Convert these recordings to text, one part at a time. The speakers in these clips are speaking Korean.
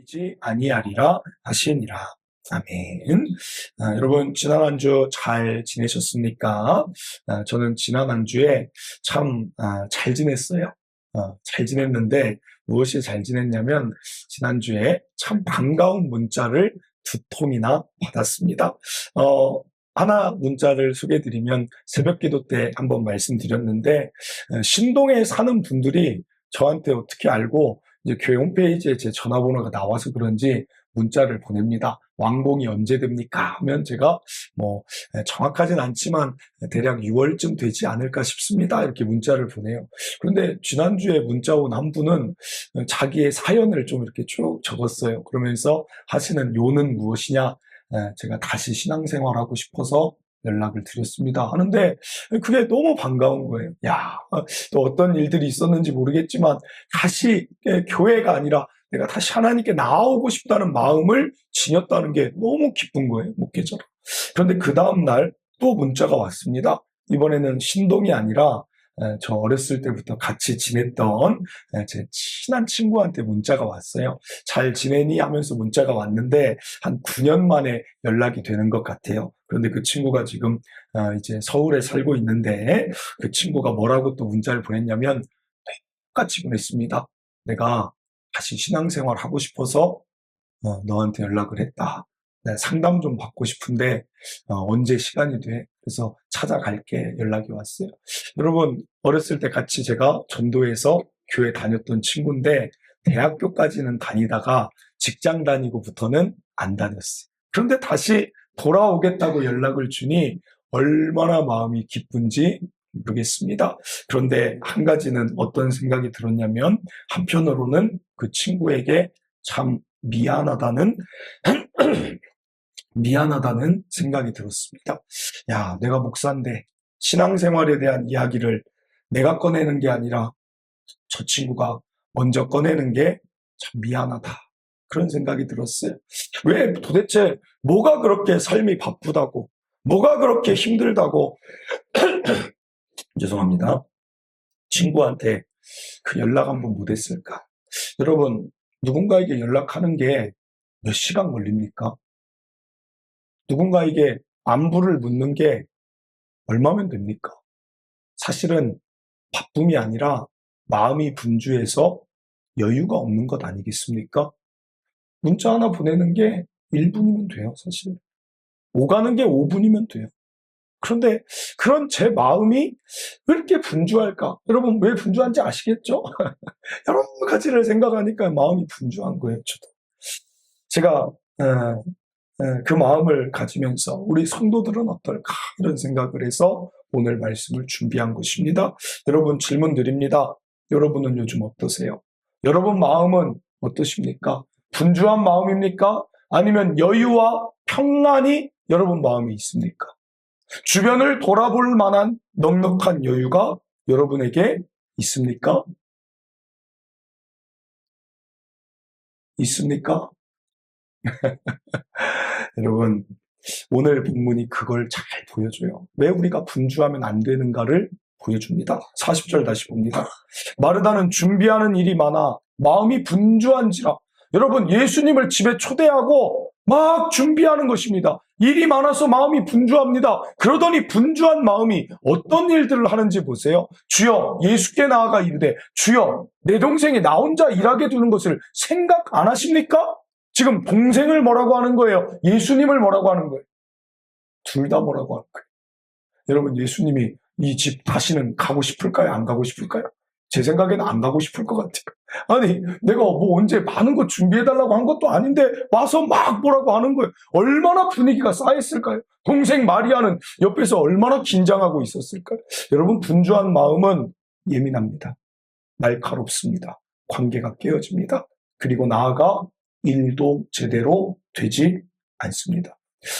버리지 아니하리라 하시니라. 아멘. 여러분 지난 한 주 잘 지내셨습니까? 저는 지난 한 주에 참 잘 지냈어요. 잘 지냈는데 무엇이 잘 지냈냐면 지난주에 참 반가운 문자를 2통이나 받았습니다. 하나 문자를 소개해드리면 새벽기도 때 한번 말씀드렸는데 신동에 사는 분들이 저한테 어떻게 알고 이제 교회 홈페이지에 제 전화번호가 나와서 그런지 문자를 보냅니다. 완공이 언제 됩니까? 하면 제가 정확하진 않지만 대략 6월쯤 되지 않을까 싶습니다. 이렇게 문자를 보내요. 그런데 지난주에 문자 온 한 분은 자기의 사연을 좀 이렇게 쭉 적었어요. 그러면서 하시는 요는 무엇이냐? 제가 다시 신앙생활하고 싶어서 연락을 드렸습니다. 하는데 그게 너무 반가운 거예요. 또 어떤 일들이 있었는지 모르겠지만 다시 교회가 아니라 내가 다시 하나님께 나아오고 싶다는 마음을 지녔다는 게 너무 기쁜 거예요. 목회자로. 그런데 그 다음날 또 문자가 왔습니다. 이번에는 신동이 아니라 저 어렸을 때부터 같이 지냈던 제 친한 친구한테 문자가 왔어요. 잘 지내니? 하면서 문자가 왔는데 한 9년 만에 연락이 되는 것 같아요. 그런데 그 친구가 지금 이제 서울에 살고 있는데 그 친구가 뭐라고 또 문자를 보냈냐면 똑같이 보냈습니다. 내가 다시 신앙생활 하고 싶어서 너한테 연락을 했다. 상담 좀 받고 싶은데 언제 시간이 돼? 그래서 찾아갈게. 연락이 왔어요. 여러분 어렸을 때 같이 제가 전도에서 교회 다녔던 친구인데 대학교까지는 다니다가 직장 다니고부터는 안 다녔어요. 그런데 다시 돌아오겠다고 연락을 주니 얼마나 마음이 기쁜지 모르겠습니다. 그런데 한 가지는 어떤 생각이 들었냐면 한편으로는 그 친구에게 참 미안하다는 생각이 들었습니다. 내가 목사인데 신앙생활에 대한 이야기를 내가 꺼내는 게 아니라 저 친구가 먼저 꺼내는 게 참 미안하다. 그런 생각이 들었어요. 왜 도대체 뭐가 그렇게 삶이 바쁘다고, 뭐가 그렇게 힘들다고 죄송합니다. 친구한테 그 연락 한번 못했을까? 여러분 누군가에게 연락하는 게 몇 시간 걸립니까? 누군가에게 안부를 묻는 게 얼마면 됩니까? 사실은 바쁨이 아니라 마음이 분주해서 여유가 없는 것 아니겠습니까? 문자 하나 보내는 게 1분이면 돼요, 사실. 오가는 게 5분이면 돼요. 그런데 그런 제 마음이 왜 이렇게 분주할까? 여러분 왜 분주한지 아시겠죠? 여러 가지를 생각하니까 마음이 분주한 거예요, 저도. 제가 그 마음을 가지면서 우리 성도들은 어떨까? 이런 생각을 해서 오늘 말씀을 준비한 것입니다. 여러분 질문 드립니다. 여러분은 요즘 어떠세요? 여러분 마음은 어떠십니까? 분주한 마음입니까? 아니면 여유와 평안이 여러분 마음에 있습니까? 주변을 돌아볼 만한 넉넉한 여유가 여러분에게 있습니까? 있습니까? 여러분 오늘 본문이 그걸 잘 보여줘요. 왜 우리가 분주하면 안 되는가를 보여줍니다. 40절 다시 봅니다. 마르다는 준비하는 일이 많아 마음이 분주한지라. 여러분 예수님을 집에 초대하고 막 준비하는 것입니다. 일이 많아서 마음이 분주합니다. 그러더니 분주한 마음이 어떤 일들을 하는지 보세요. 주여 예수께 나아가 이르되 주여 내 동생이 나 혼자 일하게 두는 것을 생각 안 하십니까? 지금 동생을 뭐라고 하는 거예요? 예수님을 뭐라고 하는 거예요? 둘 다 뭐라고 하는 거예요? 여러분 예수님이 이 집 다시는 가고 싶을까요? 안 가고 싶을까요? 제 생각에는 안 가고 싶을 것 같아요. 아니 내가 언제 많은 거 준비해달라고 한 것도 아닌데 와서 막 뭐라고 하는 거예요. 얼마나 분위기가 쌓였을까요? 동생 마리아는 옆에서 얼마나 긴장하고 있었을까요? 여러분 분주한 마음은 예민합니다. 날카롭습니다. 관계가 깨어집니다. 그리고 나아가 일도 제대로 되지 않습니다.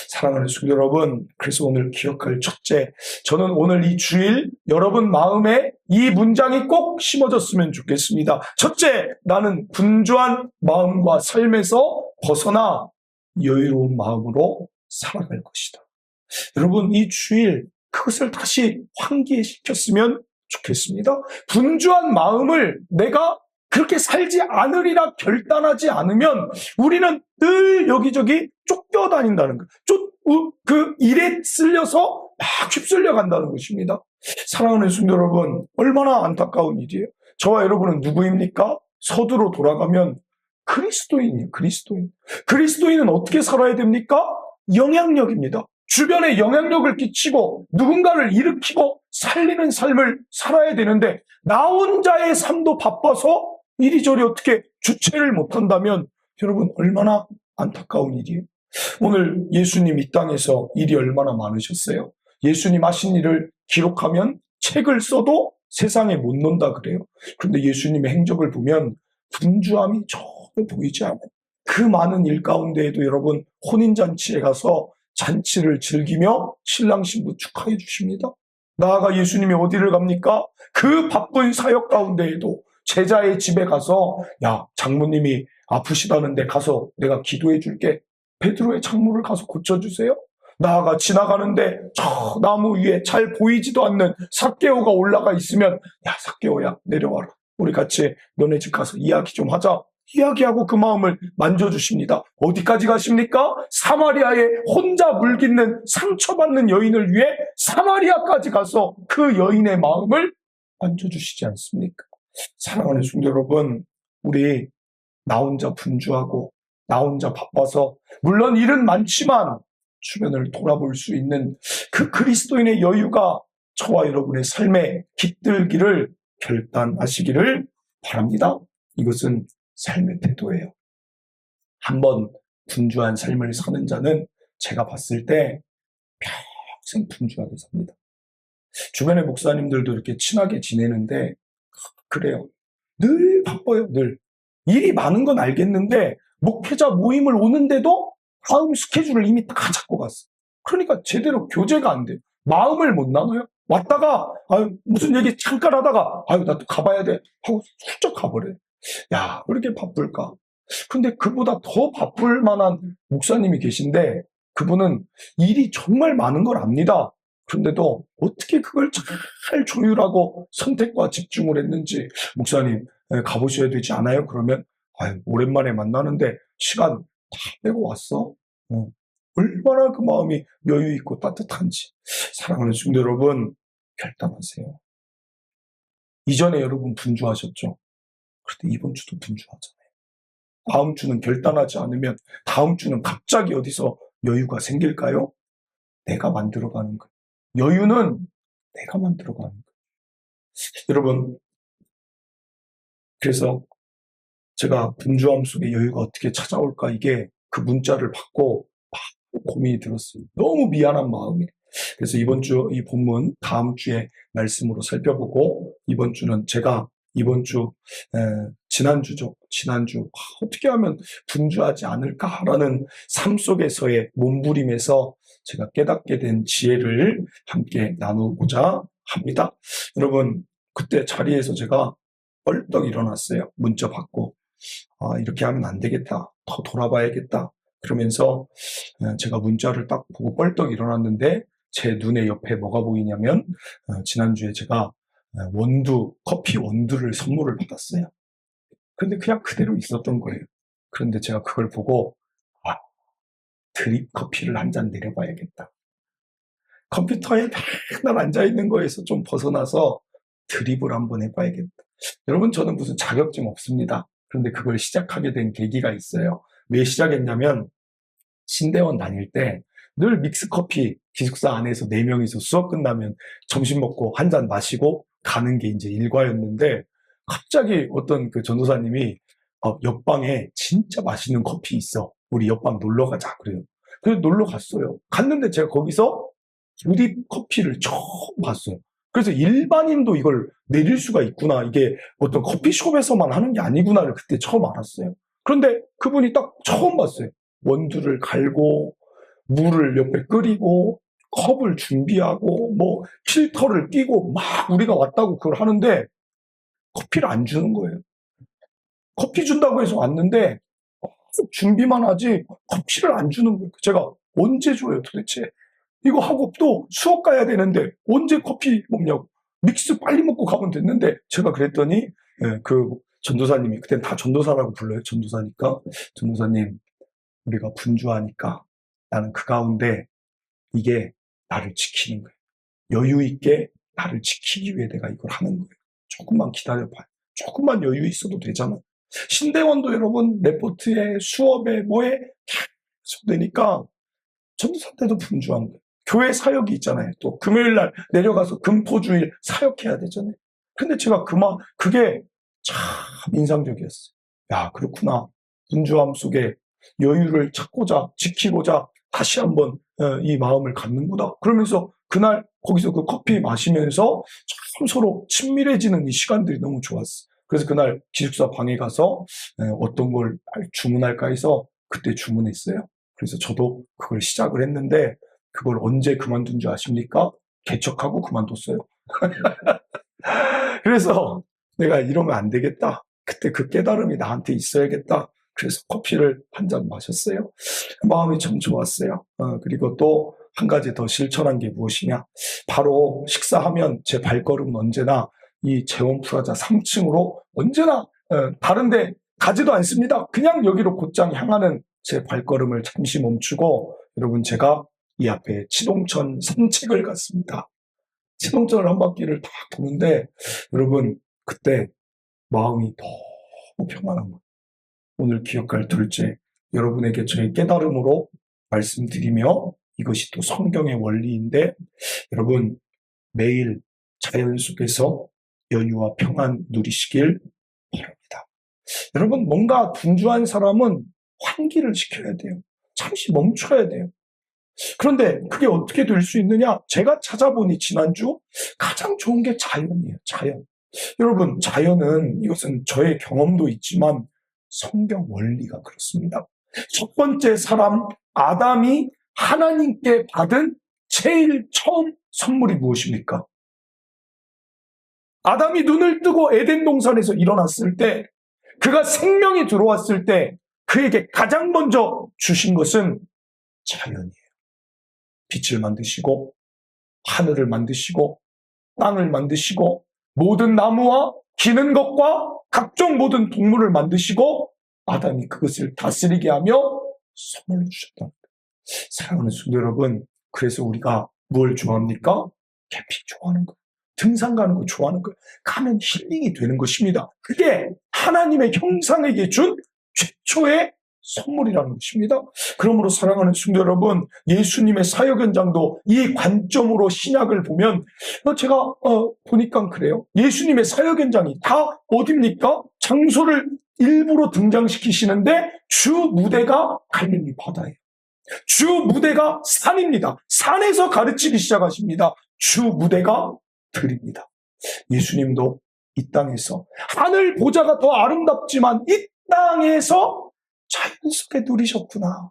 사랑하는 성도 여러분, 그래서 오늘 기억할 첫째, 저는 오늘 이 주일 여러분 마음에 이 문장이 꼭 심어졌으면 좋겠습니다. 첫째, 나는 분주한 마음과 삶에서 벗어나 여유로운 마음으로 살아갈 것이다. 여러분 이 주일 그것을 다시 환기시켰으면 좋겠습니다. 분주한 마음을 내가 그렇게 살지 않으리라 결단하지 않으면 우리는 늘 여기저기 쫓겨다닌다는 거예요. 그 일에 쓸려서 막 휩쓸려 간다는 것입니다. 사랑하는 성도 여러분, 얼마나 안타까운 일이에요. 저와 여러분은 누구입니까? 서두로 돌아가면 그리스도인이에요. 그리스도인. 그리스도인은 어떻게 살아야 됩니까? 영향력입니다. 주변에 영향력을 끼치고 누군가를 일으키고 살리는 삶을 살아야 되는데 나 혼자의 삶도 바빠서 이리저리 어떻게 주체를 못한다면 여러분 얼마나 안타까운 일이에요. 오늘 예수님 이 땅에서 일이 얼마나 많으셨어요. 예수님 하신 일을 기록하면 책을 써도 세상에 못 논다 그래요. 그런데 예수님의 행적을 보면 분주함이 전혀 보이지 않아요. 그 많은 일 가운데에도 여러분 혼인잔치에 가서 잔치를 즐기며 신랑 신부 축하해 주십니다. 나아가 예수님이 어디를 갑니까? 그 바쁜 사역 가운데에도 제자의 집에 가서 야, 장모님이 아프시다는데 가서 내가 기도해 줄게. 베드로의 창문을 가서 고쳐주세요. 나아가 지나가는데 저 나무 위에 잘 보이지도 않는 삭개오가 올라가 있으면 야, 삭개오야 내려와라. 우리 같이 너네 집 가서 이야기 좀 하자. 이야기하고 그 마음을 만져주십니다. 어디까지 가십니까? 사마리아에 혼자 물깃는 상처받는 여인을 위해 사마리아까지 가서 그 여인의 마음을 만져주시지 않습니까? 사랑하는 성도 여러분, 우리 나 혼자 분주하고 나 혼자 바빠서 물론 일은 많지만 주변을 돌아볼 수 있는 그 그리스도인의 여유가 저와 여러분의 삶에 깃들기를 결단하시기를 바랍니다. 이것은 삶의 태도예요. 한번 분주한 삶을 사는 자는 제가 봤을 때 평생 분주하게 삽니다. 주변의 목사님들도 이렇게 친하게 지내는데 그래요. 늘 바빠요. 늘. 일이 많은 건 알겠는데 목회자 모임을 오는데도 다음 스케줄을 이미 다 잡고 갔어요. 그러니까 제대로 교제가 안 돼요. 마음을 못 나눠요. 왔다가 무슨 얘기 잠깐 하다가 나 또 가봐야 돼 하고 훌쩍 가버려요. 야, 왜 이렇게 바쁠까? 근데 그보다 더 바쁠 만한 목사님이 계신데 그분은 일이 정말 많은 걸 압니다. 그런데도 어떻게 그걸 잘 조율하고 선택과 집중을 했는지 목사님 가보셔야 되지 않아요? 그러면 오랜만에 만나는데 시간 다 빼고 왔어? 얼마나 그 마음이 여유 있고 따뜻한지. 사랑하는 성도 여러분, 결단하세요. 이전에 여러분 분주하셨죠? 그런데 이번 주도 분주하잖아요. 다음 주는 결단하지 않으면 다음 주는 갑자기 어디서 여유가 생길까요? 내가 만들어가는 거예요. 여유는 내가 만들어가는 거예요. 여러분, 그래서 제가 분주함 속에 여유가 어떻게 찾아올까 이게 그 문자를 받고 막 고민이 들었어요. 너무 미안한 마음이. 그래서 이번 주 이 본문 다음 주에 말씀으로 살펴보고 이번 주는 제가 이번 주 지난주죠. 지난주 어떻게 하면 분주하지 않을까라는 삶 속에서의 몸부림에서 제가 깨닫게 된 지혜를 함께 나누고자 합니다. 여러분 그때 자리에서 제가 벌떡 일어났어요. 문자 받고 이렇게 하면 안 되겠다. 더 돌아봐야겠다. 그러면서 제가 문자를 딱 보고 벌떡 일어났는데 제 눈에 옆에 뭐가 보이냐면 지난주에 제가 커피 원두를 선물을 받았어요. 그런데 그냥 그대로 있었던 거예요. 그런데 제가 그걸 보고 드립 커피를 한 잔 내려봐야겠다. 컴퓨터에 맨날 앉아있는 거에서 좀 벗어나서 드립을 한번 해봐야겠다. 여러분 저는 무슨 자격증 없습니다. 그런데 그걸 시작하게 된 계기가 있어요. 왜 시작했냐면 신대원 다닐 때 늘 믹스커피 기숙사 안에서 4명이서 수업 끝나면 점심 먹고 한 잔 마시고 가는 게 이제 일과였는데 갑자기 어떤 그 전도사님이 옆방에 진짜 맛있는 커피 있어. 우리 옆방 놀러 가자. 그래요. 그래서 놀러 갔어요. 갔는데 제가 거기서 드립 커피를 처음 봤어요. 그래서 일반인도 이걸 내릴 수가 있구나. 이게 어떤 커피숍에서만 하는 게 아니구나를 그때 처음 알았어요. 그런데 그분이 딱 처음 봤어요. 원두를 갈고 물을 옆에 끓이고 컵을 준비하고 뭐 필터를 끼고 막 우리가 왔다고 그걸 하는데 커피를 안 주는 거예요. 커피 준다고 해서 왔는데 준비만 하지 커피를 안 주는 거예요. 제가 언제 줘요 도대체. 이거 하고 또 수업 가야 되는데 언제 커피 먹냐고. 믹스 빨리 먹고 가면 됐는데 제가 그랬더니 그 전도사님이, 그땐 다 전도사라고 불러요. 전도사니까. 전도사님, 우리가 분주하니까 나는 그 가운데 이게 나를 지키는 거예요. 여유 있게 나를 지키기 위해 내가 이걸 하는 거예요. 조금만 기다려봐요. 조금만 여유 있어도 되잖아. 신대원도 여러분 레포트에 수업에 뭐에 계속 되니까 전도사 때도 분주한 거예요. 교회 사역이 있잖아요. 또 금요일 날 내려가서 금토주일 사역해야 되잖아요. 근데 제가 그게 참 인상적이었어요. 야, 그렇구나. 분주함 속에 여유를 찾고자, 지키고자 다시 한번 이 마음을 갖는구나. 그러면서 그날 거기서 그 커피 마시면서 참 서로 친밀해지는 이 시간들이 너무 좋았어요. 그래서 그날 기숙사 방에 가서 어떤 걸 주문할까 해서 그때 주문했어요. 그래서 저도 그걸 시작을 했는데 그걸 언제 그만둔 줄 아십니까? 개척하고 그만뒀어요. 그래서 내가 이러면 안 되겠다. 그때 그 깨달음이 나한테 있어야겠다. 그래서 커피를 한 잔 마셨어요. 마음이 참 좋았어요. 그리고 또 한 가지 더 실천한 게 무엇이냐. 바로 식사하면 제 발걸음은 언제나 이 재원프라자 3층으로 언제나 다른데 가지도 않습니다. 그냥 여기로 곧장 향하는 제 발걸음을 잠시 멈추고 여러분 제가 이 앞에 치동천 산책을 갔습니다. 치동천을 한 바퀴를 딱 도는데 여러분 그때 마음이 너무 평안한 거예요. 오늘 기억할 둘째, 여러분에게 저의 깨달음으로 말씀드리며 이것이 또 성경의 원리인데 여러분 매일 자연 속에서 여유와 평안 누리시길 바랍니다. 여러분 뭔가 분주한 사람은 환기를 시켜야 돼요. 잠시 멈춰야 돼요. 그런데 그게 어떻게 될 수 있느냐? 제가 찾아보니 지난주 가장 좋은 게 자연이에요. 자연. 여러분 자연은 이것은 저의 경험도 있지만 성경 원리가 그렇습니다. 첫 번째 사람 아담이 하나님께 받은 제일 처음 선물이 무엇입니까? 아담이 눈을 뜨고 에덴 동산에서 일어났을 때 그가 생명이 들어왔을 때 그에게 가장 먼저 주신 것은 자연이에요. 빛을 만드시고 하늘을 만드시고 땅을 만드시고 모든 나무와 기는 것과 각종 모든 동물을 만드시고 아담이 그것을 다스리게 하며 선물로 주셨다. 사랑하는 성도 여러분, 그래서 우리가 뭘 좋아합니까? 캠핑 좋아하는 거예요. 등산 가는 거 좋아하는 거예요. 가면 힐링이 되는 것입니다. 그게 하나님의 형상에게 준 최초의 선물이라는 것입니다. 그러므로 사랑하는 성도 여러분, 예수님의 사역 현장도 이 관점으로 신약을 보면 제가 보니까 그래요. 예수님의 사역 현장이 다 어딥니까? 장소를 일부러 등장시키시는데 주 무대가 갈릴리 바다예요. 주 무대가 산입니다. 산에서 가르치기 시작하십니다. 주 무대가 들입니다. 예수님도 이 땅에서 하늘 보좌가 더 아름답지만 이 땅에서 자연 속에 누리셨구나.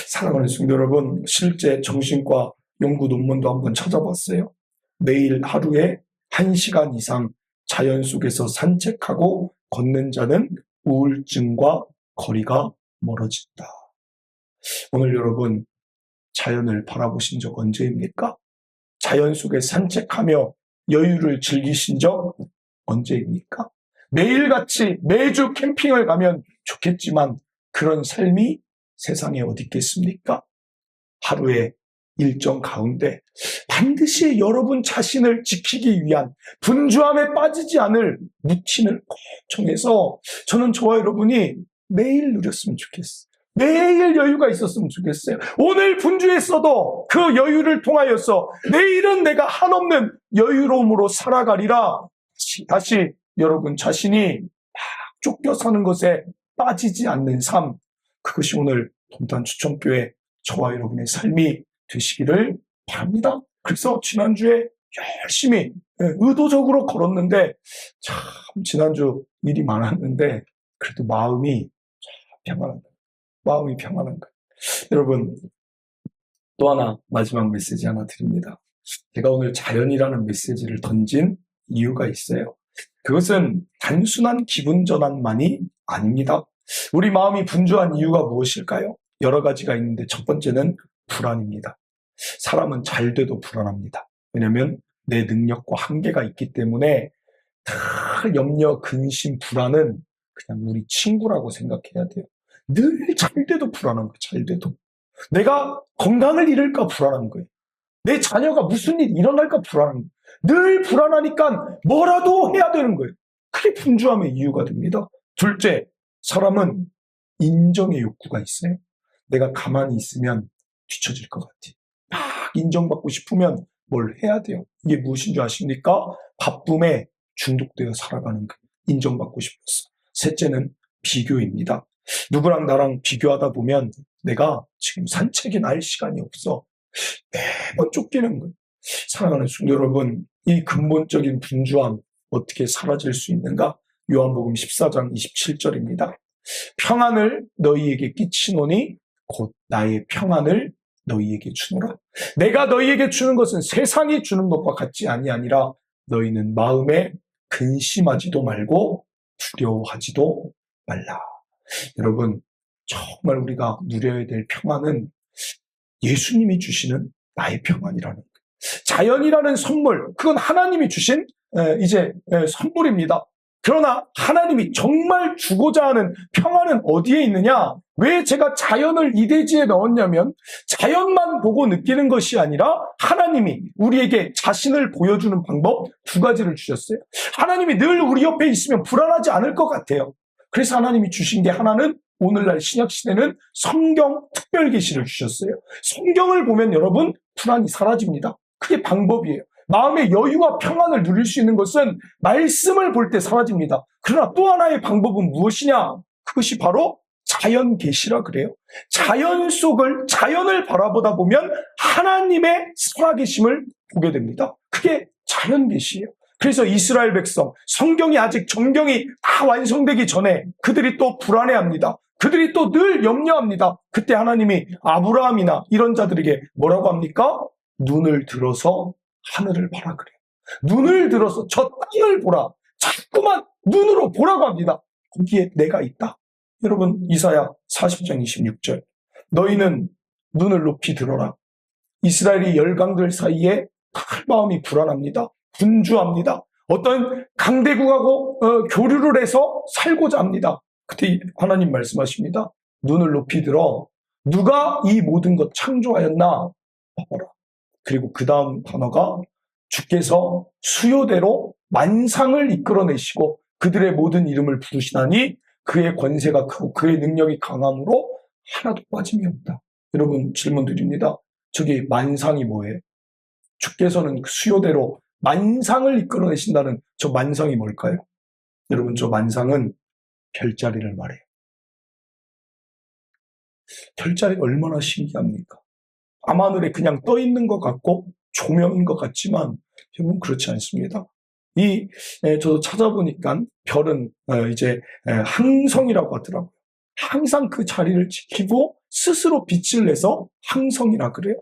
사랑하는 성도 여러분, 실제 정신과 연구 논문도 한번 찾아봤어요. 매일 하루에 1시간 이상 자연 속에서 산책하고 걷는 자는 우울증과 거리가 멀어진다. 오늘 여러분 자연을 바라보신 적 언제입니까? 자연 속에 산책하며 여유를 즐기신 적 언제입니까? 매일같이 매주 캠핑을 가면 좋겠지만 그런 삶이 세상에 어디 있겠습니까? 하루의 일정 가운데 반드시 여러분 자신을 지키기 위한 분주함에 빠지지 않을 루틴을 꼭 정해서 저는 저와 여러분이 매일 누렸으면 좋겠어요. 매일 여유가 있었으면 좋겠어요. 오늘 분주했어도 그 여유를 통하여서 내일은 내가 한없는 여유로움으로 살아가리라. 다시 여러분 자신이 막 쫓겨 사는 것에 빠지지 않는 삶, 그것이 오늘 동탄 추천교회 저와 여러분의 삶이 되시기를 바랍니다. 그래서 지난주에 열심히 의도적으로 걸었는데 참 지난주 일이 많았는데 그래도 마음이 평안한 거예요. 마음이 평안한 거예요. 여러분 또 하나 마지막 메시지 하나 드립니다. 제가 오늘 자연이라는 메시지를 던진 이유가 있어요. 그것은 단순한 기분 전환만이 아닙니다. 우리 마음이 분주한 이유가 무엇일까요? 여러 가지가 있는데 첫 번째는 불안입니다. 사람은 잘 돼도 불안합니다. 왜냐하면 내 능력과 한계가 있기 때문에 다 염려, 근심, 불안은 그냥 우리 친구라고 생각해야 돼요. 늘 잘 돼도 불안한 거예요. 잘 돼도. 내가 건강을 잃을까 불안한 거예요. 내 자녀가 무슨 일이 일어날까 불안한 거예요. 늘 불안하니까 뭐라도 해야 되는 거예요. 그게 분주함의 이유가 됩니다. 둘째, 사람은 인정의 욕구가 있어요. 내가 가만히 있으면 뒤처질 것 같아. 막 인정받고 싶으면 뭘 해야 돼요. 이게 무엇인 줄 아십니까? 바쁨에 중독되어 살아가는 거예요. 인정받고 싶었어. 셋째는 비교입니다. 누구랑 나랑 비교하다 보면 내가 지금 산책에 나갈 시간이 없어. 매번 쫓기는 거예요. 사랑하는 성도 여러분, 이 근본적인 분주함 어떻게 사라질 수 있는가? 요한복음 14장 27절입니다. 평안을 너희에게 끼치노니 곧 나의 평안을 너희에게 주노라. 내가 너희에게 주는 것은 세상이 주는 것과 같지 아니하니라. 너희는 마음에 근심하지도 말고 두려워하지도 말라. 여러분, 정말 우리가 누려야 될 평안은 예수님이 주시는 나의 평안이라는 거예요. 자연이라는 선물, 그건 하나님이 주신 선물입니다. 그러나 하나님이 정말 주고자 하는 평안은 어디에 있느냐? 왜 제가 자연을 이 대지에 넣었냐면 자연만 보고 느끼는 것이 아니라 하나님이 우리에게 자신을 보여주는 방법 두 가지를 주셨어요. 하나님이 늘 우리 옆에 있으면 불안하지 않을 것 같아요. 그래서 하나님이 주신 게 하나는 오늘날 신약시대는 성경 특별계시를 주셨어요. 성경을 보면 여러분 불안이 사라집니다. 그게 방법이에요. 마음의 여유와 평안을 누릴 수 있는 것은 말씀을 볼 때 사라집니다. 그러나 또 하나의 방법은 무엇이냐? 그것이 바로 자연 계시라 그래요. 자연을 바라보다 보면 하나님의 살아계심을 보게 됩니다. 그게 자연 계시예요. 그래서 이스라엘 백성, 성경이 아직 정경이 다 완성되기 전에 그들이 또 불안해합니다. 그들이 또 늘 염려합니다. 그때 하나님이 아브라함이나 이런 자들에게 뭐라고 합니까? 눈을 들어서 하늘을 보라 그래요. 눈을 들어서 저 땅을 보라. 자꾸만 눈으로 보라고 합니다. 거기에 내가 있다. 여러분, 이사야 40장 26절. 너희는 눈을 높이 들어라. 이스라엘이 열강들 사이에 큰 마음이 불안합니다. 분주합니다. 어떤 강대국하고 교류를 해서 살고자 합니다. 그때 하나님 말씀하십니다. 눈을 높이 들어 누가 이 모든 것 창조하였나 봐봐라. 그리고 그 다음 단어가 주께서 수요대로 만상을 이끌어내시고 그들의 모든 이름을 부르시나니 그의 권세가 크고 그의 능력이 강함으로 하나도 빠짐이 없다. 여러분 질문 드립니다. 저기 만상이 뭐예요? 주께서는 수요대로 만상을 이끌어내신다는 저 만상이 뭘까요? 여러분 저 만상은 별자리를 말해요. 별자리가 얼마나 신기합니까? 밤하늘에 그냥 떠 있는 것 같고 조명인 것 같지만 여러분 그렇지 않습니다. 저도 찾아보니까 별은 항성이라고 하더라고요. 항상 그 자리를 지키고 스스로 빛을 내서 항성이라 그래요.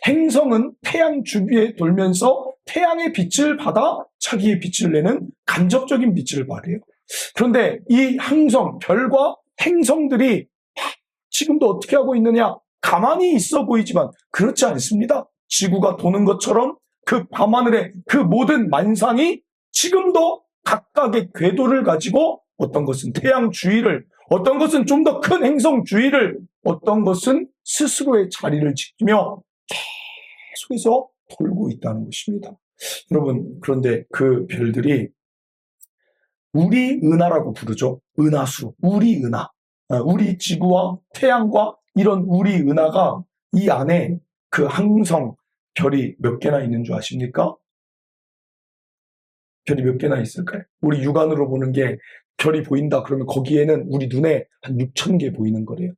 행성은 태양 주위에 돌면서 태양의 빛을 받아 자기의 빛을 내는 간접적인 빛을 발해요. 그런데 이 항성, 별과 행성들이 지금도 어떻게 하고 있느냐? 가만히 있어 보이지만 그렇지 않습니다. 지구가 도는 것처럼 그 밤하늘의 그 모든 만상이 지금도 각각의 궤도를 가지고 어떤 것은 태양 주위를, 어떤 것은 좀 더 큰 행성 주위를, 어떤 것은 스스로의 자리를 지키며 계속해서 돌고 있다는 것입니다. 여러분, 그런데 그 별들이 우리 은하라고 부르죠. 은하수, 우리 은하. 우리 지구와 태양과 이런 우리 은하가 이 안에 그 항성, 별이 몇 개나 있는 줄 아십니까? 별이 몇 개나 있을까요? 우리 육안으로 보는 게 별이 보인다 그러면 거기에는 우리 눈에 한 6,000개 보이는 거래요.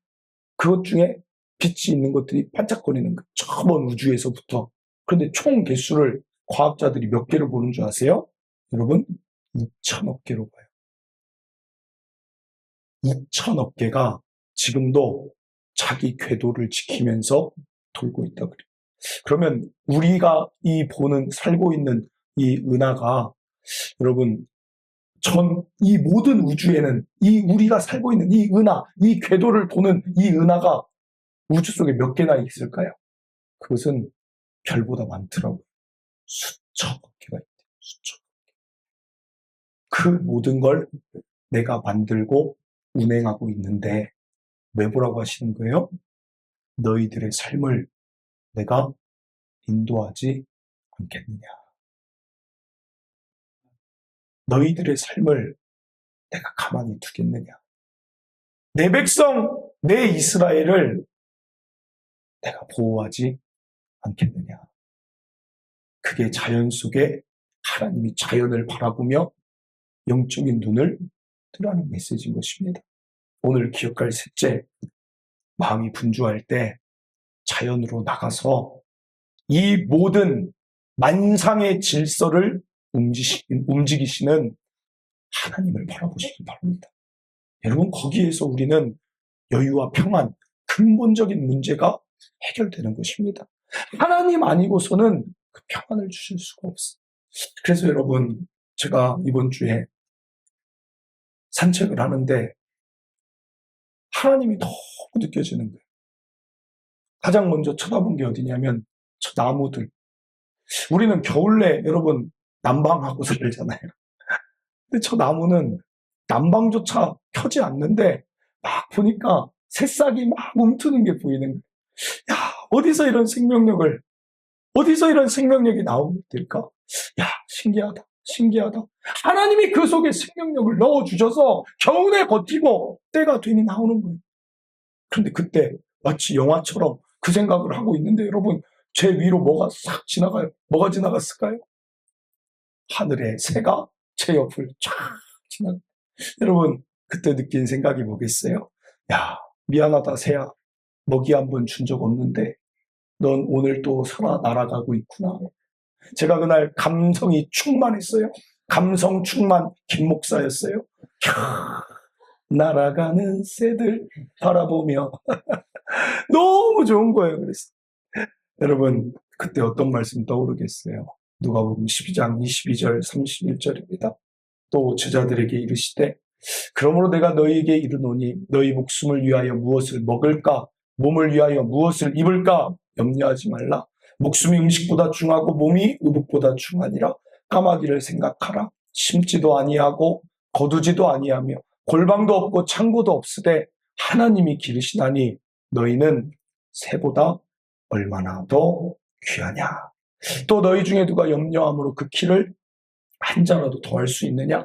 그것 중에 빛이 있는 것들이 반짝거리는 거. 저 먼 우주에서부터. 그런데 총 개수를 과학자들이 몇 개를 보는 줄 아세요? 여러분, 2,000억 개로 봐요. 2,000억 개가 지금도 자기 궤도를 지키면서 돌고 있다 그래요. 그러면 우리가 살고 있는 이 은하가 여러분 이 모든 우주에는 우리가 살고 있는 이 은하, 이 궤도를 도는 이 은하가 우주 속에 몇 개나 있을까요? 그것은 별보다 많더라고요. 수천억 개가 있대요. 수천억 개. 그 모든 걸 내가 만들고 운행하고 있는데 왜 보라고 하시는 거예요? 너희들의 삶을 내가 인도하지 않겠느냐. 너희들의 삶을 내가 가만히 두겠느냐. 내 백성, 내 이스라엘을 내가 보호하지 않겠느냐. 그게 자연 속에 하나님이 자연을 바라보며 영적인 눈을 뜨라는 메시지인 것입니다. 오늘 기억할 셋째, 마음이 분주할 때 자연으로 나가서 이 모든 만상의 질서를 움직이시는 하나님을 바라보시기 바랍니다. 여러분, 거기에서 우리는 여유와 평안, 근본적인 문제가 해결되는 것입니다. 하나님 아니고서는 그 평안을 주실 수가 없어요. 그래서 여러분, 제가 이번 주에 산책을 하는데 하나님이 너무 느껴지는 거예요. 가장 먼저 쳐다본 게 어디냐면 저 나무들. 우리는 겨울에 여러분 난방하고 살잖아요. 근데 저 나무는 난방조차 켜지 않는데 막 보니까 새싹이 막 움트는 게 보이는 거예요. 야, 어디서 이런 생명력이 나오게 될까? 야, 신기하다. 신기하다. 하나님이 그 속에 생명력을 넣어주셔서 겨울에 버티고 때가 되니 나오는 거예요. 그런데 그때 마치 영화처럼 그 생각을 하고 있는데 여러분, 제 위로 뭐가 싹 지나가요? 뭐가 지나갔을까요? 하늘의 새가 제 옆을 쫙 지나가요. 여러분, 그때 느낀 생각이 뭐겠어요? 야, 미안하다 새야. 먹이 한 번 준 적 없는데 넌 오늘 또 살아 날아가고 있구나. 제가 그날 감성이 충만했어요. 감성 충만 김 목사였어요. 날아가는 새들 바라보며 너무 좋은 거예요. 그래서 여러분, 그때 어떤 말씀 떠오르겠어요? 누가복음 12장 22절 31절입니다. 또 제자들에게 이르시되 그러므로 내가 너희에게 이르노니 너희 목숨을 위하여 무엇을 먹을까? 몸을 위하여 무엇을 입을까? 염려하지 말라. 목숨이 음식보다 중하고 몸이 의복보다 중하니라. 까마귀를 생각하라. 심지도 아니하고 거두지도 아니하며 골방도 없고 창고도 없으되 하나님이 기르시나니 너희는 새보다 얼마나 더 귀하냐. 또 너희 중에 누가 염려함으로 그 키를 한 자라도 더할 수 있느냐.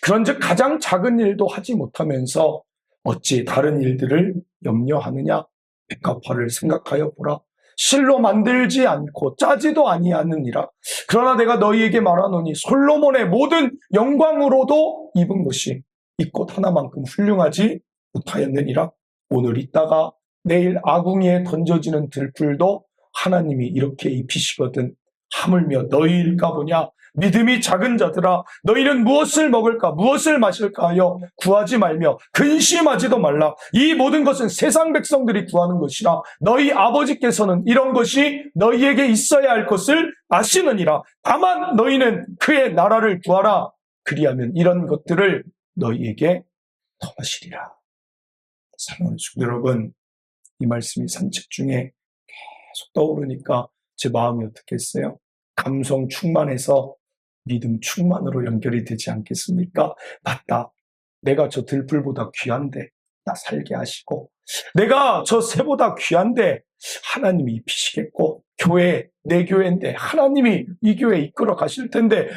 그런즉 가장 작은 일도 하지 못하면서 어찌 다른 일들을 염려하느냐. 백합화를 생각하여 보라. 실로 만들지 않고 짜지도 아니하느니라. 그러나 내가 너희에게 말하노니 솔로몬의 모든 영광으로도 입은 것이 이 꽃 하나만큼 훌륭하지 못하였느니라. 오늘 있다가 내일 아궁이에 던져지는 들풀도 하나님이 이렇게 입히시거든. 하물며 너희일까 보냐. 믿음이 작은 자들아, 너희는 무엇을 먹을까 무엇을 마실까 하여 구하지 말며 근심하지도 말라. 이 모든 것은 세상 백성들이 구하는 것이라. 너희 아버지께서는 이런 것이 너희에게 있어야 할 것을 아시느니라. 다만 너희는 그의 나라를 구하라. 그리하면 이런 것들을 너희에게 더하시리라. 사랑하는 성도 여러분, 이 말씀이 산책 중에 계속 떠오르니까 제 마음이 어떻겠어요? 감성 충만해서 믿음 충만으로 연결이 되지 않겠습니까? 맞다. 내가 저 들풀보다 귀한데 나 살게 하시고, 내가 저 새보다 귀한데 하나님이 입히시겠고, 교회, 내 교회인데 하나님이 이 교회 이끌어 가실 텐데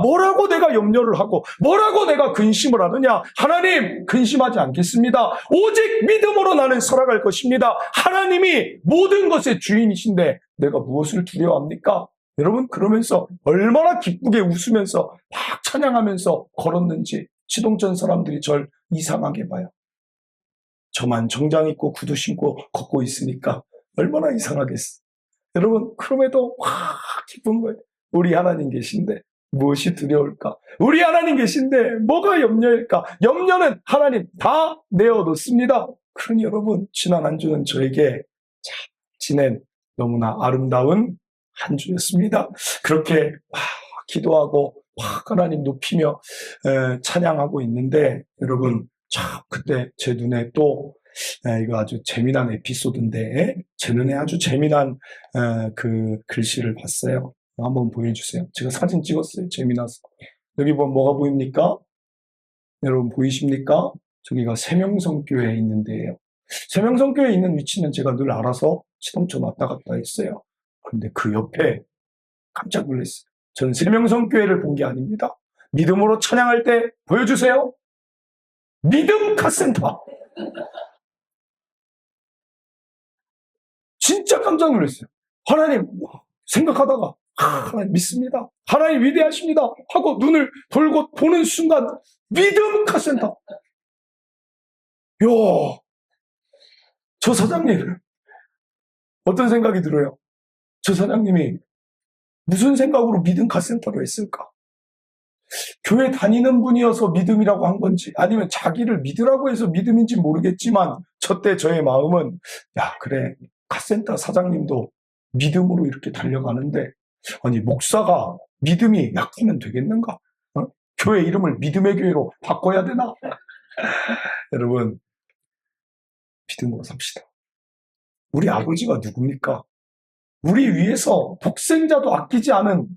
뭐라고 내가 염려를 하고 뭐라고 내가 근심을 하느냐. 하나님 근심하지 않겠습니다. 오직 믿음으로 나는 살아갈 것입니다. 하나님이 모든 것의 주인이신데 내가 무엇을 두려워합니까? 여러분, 그러면서 얼마나 기쁘게 웃으면서 막 찬양하면서 걸었는지 시동천 사람들이 절 이상하게 봐요. 저만 정장 입고 구두 신고 걷고 있으니까 얼마나 이상하겠어. 여러분, 그럼에도 와 기쁜 거예요. 우리 하나님 계신데 무엇이 두려울까? 우리 하나님 계신데 뭐가 염려일까? 염려는 하나님 다 내어놓습니다. 그러니 여러분, 지난 한 주는 저에게 잘 지낸 너무나 아름다운 한 주였습니다. 그렇게 기도하고 하나님 높이며 찬양하고 있는데 여러분, 참 그때 제 눈에 또 이거 아주 재미난 에피소드인데 제 눈에 아주 재미난 그 글씨를 봤어요. 한번 보여주세요. 제가 사진 찍었어요. 재미나서. 여기 보면 뭐가 보입니까? 여러분 보이십니까? 저기가 세명성교회에 있는 데예요. 세명성교회에 있는 위치는 제가 늘 알아서 시동쳐 왔다 갔다 했어요. 그런데 그 옆에 깜짝 놀랐어요. 저는 세명성교회를 본 게 아닙니다. 믿음으로 찬양할 때 보여주세요. 믿음 카센터. 진짜 깜짝 놀랐어요. 하나님 생각하다가 하나님 믿습니다. 하나님 위대하십니다. 하고 눈을 돌고 보는 순간 믿음 카센터. 야, 저 사장님 어떤 생각이 들어요? 저 사장님이 무슨 생각으로 믿음 카센터로 했을까? 교회 다니는 분이어서 믿음이라고 한 건지 아니면 자기를 믿으라고 해서 믿음인지 모르겠지만 저때 저의 마음은 야 그래 카센터 사장님도 믿음으로 이렇게 달려가는데 아니 목사가 믿음이 약하면 되겠는가? 어? 교회 이름을 믿음의 교회로 바꿔야 되나? 여러분 믿음으로 삽시다. 우리 아버지가 누굽니까? 우리 위해서 독생자도 아끼지 않은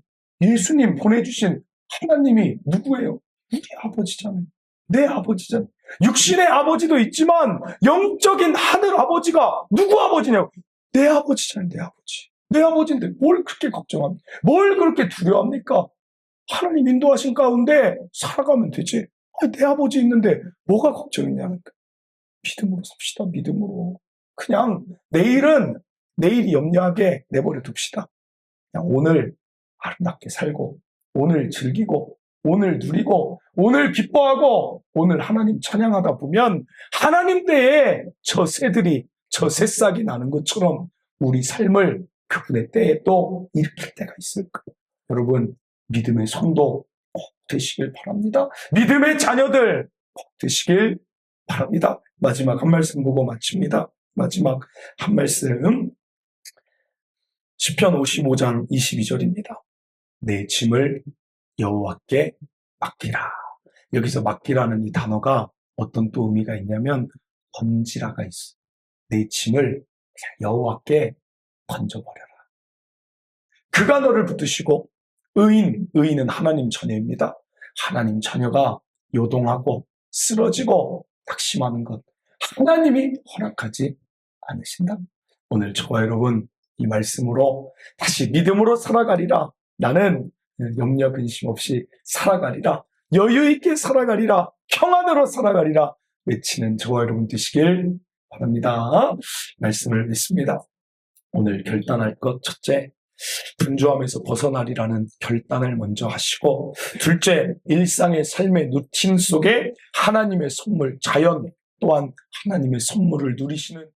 예수님 보내주신 하나님이 누구예요? 우리 아버지잖아요. 내 아버지잖아요. 육신의 아버지도 있지만 영적인 하늘 아버지가 누구 아버지냐고? 내 아버지잖아요. 내 아버지. 내 아버지인데 뭘 그렇게 걱정합니까? 뭘 그렇게 두려워합니까? 하나님 인도하신 가운데 살아가면 되지. 아니, 내 아버지 있는데 뭐가 걱정이냐니까. 믿음으로 삽시다. 믿음으로. 그냥 내일이 염려하게 내버려 둡시다. 그냥 오늘 아름답게 살고 오늘 즐기고 오늘 누리고 오늘 기뻐하고 오늘 하나님 찬양하다 보면 하나님 때에 저 새들이 저 새싹이 나는 것처럼 우리 삶을 그분의 때에 또 일으킬 때가 있을 거예요. 여러분 믿음의 성도 꼭 되시길 바랍니다. 믿음의 자녀들 꼭 되시길 바랍니다. 마지막 한 말씀 보고 마칩니다. 마지막 한 말씀 시편 55장 22절입니다. 내 짐을 여호와께 맡기라. 여기서 맡기라는 이 단어가 어떤 또 의미가 있냐면 던지라가 있어. 내 짐을 여호와께 던져버려라. 그가 너를 붙드시고 의인은 하나님 자녀입니다. 하나님 자녀가 요동하고 쓰러지고 낙심하는 것 하나님이 허락하지 않으신다. 오늘 저와 여러분 이 말씀으로 다시 믿음으로 살아가리라. 나는 염려 근심 없이 살아가리라. 여유 있게 살아가리라. 평안으로 살아가리라. 외치는 저와 여러분 되시길 바랍니다. 말씀을 믿습니다. 오늘 결단할 것 첫째, 분주함에서 벗어나리라는 결단을 먼저 하시고 둘째, 일상의 삶의 루틴 속에 하나님의 선물, 자연 또한 하나님의 선물을 누리시는